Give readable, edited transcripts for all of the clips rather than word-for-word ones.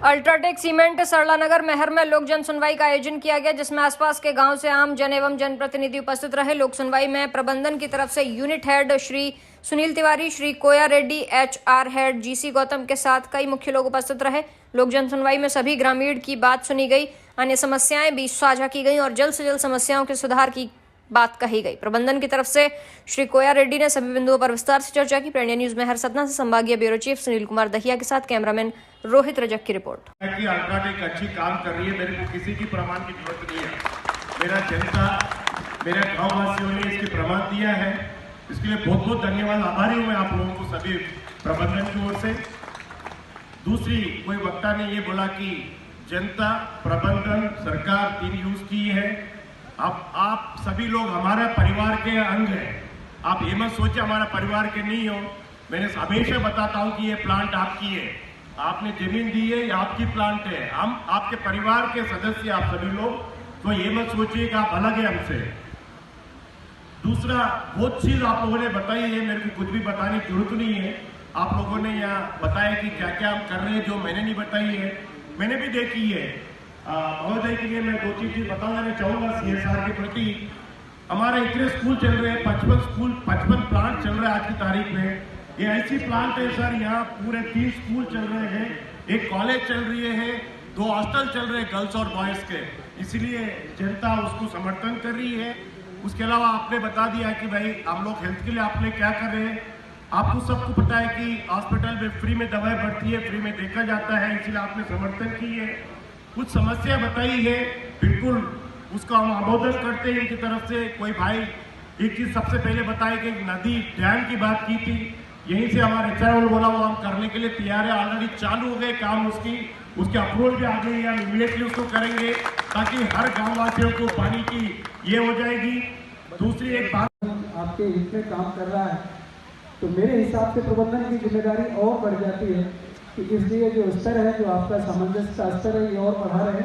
UltraTech cement सरलानगर महर में लोक जन सुनवाई का आयोजन किया गया, जिसमें आसपास के गांव से आम जन एवं जनप्रतिनिधि उपस्थित रहे। लोक सुनवाई में प्रबंधन की तरफ से unit head Shri Sunil Tiwari, Shri Koya Reddy, HR head GC Gautam के साथ कई मुख्य लोग उपस्थित रहे। लोक जन सुनवाई में सभी ग्रामीण की बात सुनी गई, अन्य समस्याएं भी साझा की गई और जल्द से जल्द समस्याओं के सुधार की बात कही गई। प्रबंधन की तरफ से श्री कोया रेड्डी ने सभी बिंदुओं पर विस्तार से चर्चा की। प्रणय न्यूज महर सतना से संभागीय ब्यूरो चीफ सुनील कुमार दहिया के साथ कैमरामैन रोहित रजक की रिपोर्ट। अल्ट्राटेक अच्छी काम कर रही है, मेरे को किसी की प्रमाण की जरूरत नहीं है। मेरा जनता, मेरे गाँव वासियों ने इसके प्रमाण दिया है, इसके लिए बहुत बहुत धन्यवाद, आभारी हूँ मैं आप लोगों को सभी प्रबंधन की ओर से। दूसरी, कोई वक्ता ने ये बोला कि जनता, प्रबंधन, सरकार 3 यूज की है। अब आप सभी लोग हमारे परिवार के अंग हैं। आप ये मत सोचिए हमारा परिवार के नहीं हो। मैंने हमेशा बताता हूँ कि ये प्लांट आपकी है, आपने जमीन दी है, ये आपकी प्लांट है, हम आपके परिवार के सदस्य, आप सभी लोग। तो ये मत सोचिए कि आप अलग है हमसे। दूसरा, बहुत चीज आप लोगों ने बताई है, मेरे को कुछ भी बताने की जरूरत नहीं है। आप लोगों ने यहाँ बताया कि क्या क्या हम कर रहे हैं, जो मैंने नहीं बताई है, मैंने भी देखी है। महोदय के लिए मैं 2-3 चीज बताना चाहूंगा CSR के प्रति। हमारे इतने स्कूल चल रहे हैं, 55 प्लांट चल रहे हैं आज की तारीख में। ये ऐसी प्लांट है सर, यहाँ पूरे 3 स्कूल चल रहे हैं, एक कॉलेज चल रही है, 2 हॉस्टल चल रहे हैं गर्ल्स और बॉयज के। इसलिए जनता उसको समर्थन कर रही है। उसके अलावा आपने बता दिया कि भाई हम लोग हेल्थ के लिए आपने क्या कर रहे हैं। आपको सबको पता है कि हॉस्पिटल में फ्री में दवाई बढ़ती है, फ्री में देखा जाता है, इसलिए आपने समर्थन की है। कुछ समस्या बताई है, बिल्कुल उसका हम अनुमोदन करते हैं इनकी तरफ से। कोई भाई एक चीज सबसे पहले बताई कि नदी डैम की बात की थी, यहीं से हमारे HRO बोला वो हम करने के लिए तैयार है, ऑलरेडी चालू हो गए काम, उसकी अप्रूवल भी आ गई है, हम इमीडिएटली उसको करेंगे ताकि हर गाँव वासियों को पानी की ये हो जाएगी। दूसरी एक बात, आपके हित में काम कर रहा है तो मेरे हिसाब से प्रबंधन की जिम्मेदारी और बढ़ जाती है कि इसलिए जो स्तर है, जो आपका सामंजस्य का स्तर है, ये और बढ़ा रहे।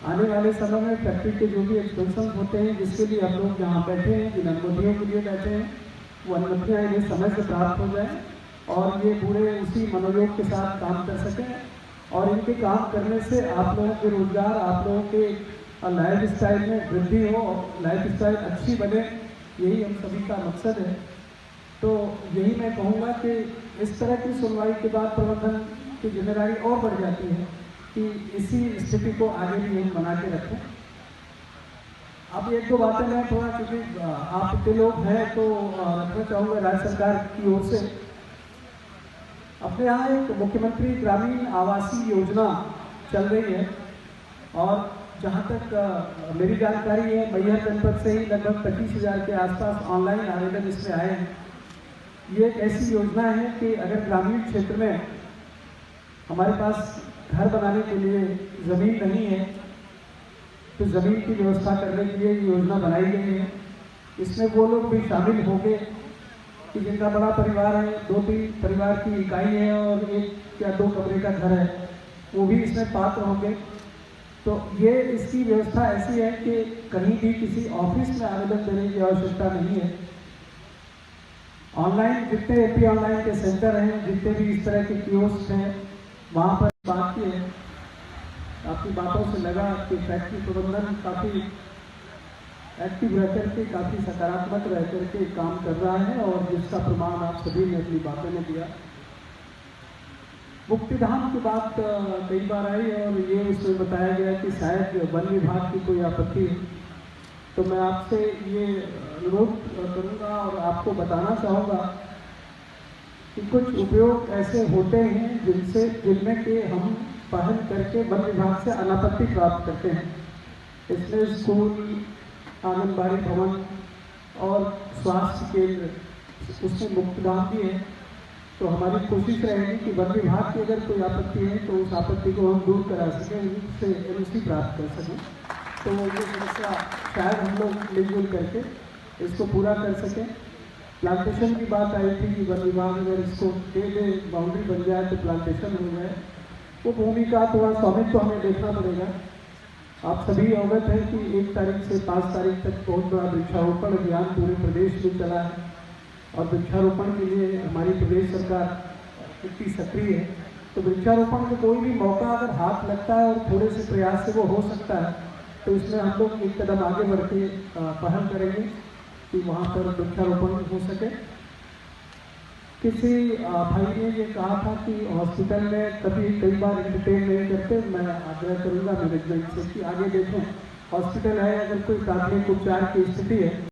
आने वाले समय में फैक्ट्री के जो भी एक्सपेंशन होते हैं, जिसके लिए हम लोग यहाँ बैठे हैं, जिन अनुमतियों के लिए बैठे हैं, वो अनुमतियाँ इन्हें समय से प्राप्त हो जाए और ये पूरे उसी मनोयोग के साथ काम कर सकें। और इनके काम करने से आप लोगों के रोजगार, आप लोगों के लाइफ स्टाइल में वृद्धि हो, लाइफ स्टाइल अच्छी बने, यही हम सभी का मकसद है। तो यही मैं कहूँगा कि इस तरह की सुनवाई के बाद प्रबंधन की जिम्मेदारी और बढ़ जाती है कि इसी स्थिति को आगे भी हम बना के रखें। अब 1-2 बातें मैं थोड़ा, क्योंकि आप इतने लोग हैं तो रखना चाहूँगा राज्य सरकार की ओर से। अपने यहाँ एक मुख्यमंत्री ग्रामीण आवासीय योजना चल रही है और जहाँ तक मेरी जानकारी है, मैहर जनपद से ही लगभग 25,000 के आसपास ऑनलाइन आवेदन इसमें आए हैं। ये एक ऐसी योजना है कि अगर ग्रामीण क्षेत्र में हमारे पास घर बनाने के लिए ज़मीन नहीं है तो ज़मीन की व्यवस्था करने के लिए ये योजना बनाई गई है। इसमें वो लोग भी शामिल होंगे कि जिनका बड़ा परिवार है, 2-3 परिवार की इकाई है और 1 या 2 कमरे का घर है, वो भी इसमें पात्र होंगे। तो ये इसकी व्यवस्था ऐसी है कि कहीं भी किसी ऑफिस में आवेदन देने की आवश्यकता नहीं है। ऑनलाइन जितने AP ऑनलाइन के सेंटर हैं, जितने भी इस तरह के कियोस्क हैं, वहाँ पर बात की है। आपकी बातों से लगा कि फैक्ट्री प्रबंधन काफ़ी एक्टिव रह करके, काफ़ी सकारात्मक रह करके काम कर रहा है और जिसका प्रमाण आप सभी ने अपनी बातों में दिया। मुक्तिधाम की बात कई बार आई और ये उसमें बताया गया कि शायद वन विभाग की कोई आपत्ति है, तो मैं आपसे ये अनुरोध करूँगा और आपको बताना चाहूँगा कि कुछ उपयोग ऐसे होते हैं जिनमें कि हम पहल करके वन विभाग से अनापत्ति प्राप्त करते हैं। इसमें स्कूल, आंगनबाड़ी भवन और स्वास्थ्य केंद्र, उसमें मुक्तिधाम भी है। तो हमारी कोशिश रहेगी कि वन विभाग की अगर कोई आपत्ति है तो उस आपत्ति को हम दूर करा सकें, उससे NOC प्राप्त कर सकें। तो ये समस्या शायद हम लोग मिलजुल करके इसको पूरा कर सकें। प्लांटेशन की बात आई थी कि वन विभाग अगर इसको दे दे, बाउंड्री बन जाए तो प्लांटेशन हो जाए। वो भूमि का थोड़ा स्वामित्व तो हमें देखना पड़ेगा। आप सभी अवगत हैं कि 1 तारीख से 5 तारीख तक बहुत बड़ा वृक्षारोपण अभियान पूरे प्रदेश में चला है और वृक्षारोपण के लिए हमारी प्रदेश सरकार इतनी सक्रिय है। तो वृक्षारोपण में कोई भी मौका अगर हाथ लगता है और थोड़े से प्रयास से वो हो सकता है, तो इसमें हम लोग एक कदम आगे बढ़ के पहल करेंगे कि वहाँ पर वृक्षारोपण हो सके। किसी भाई ने ये कहा था कि हॉस्पिटल में कई बार एंटरटेन नहीं करते, मैं आग्रह करूँगा मैनेजमेंट से कि आगे देखें, हॉस्पिटल है, अगर कोई प्राथमिक उपचार की स्थिति है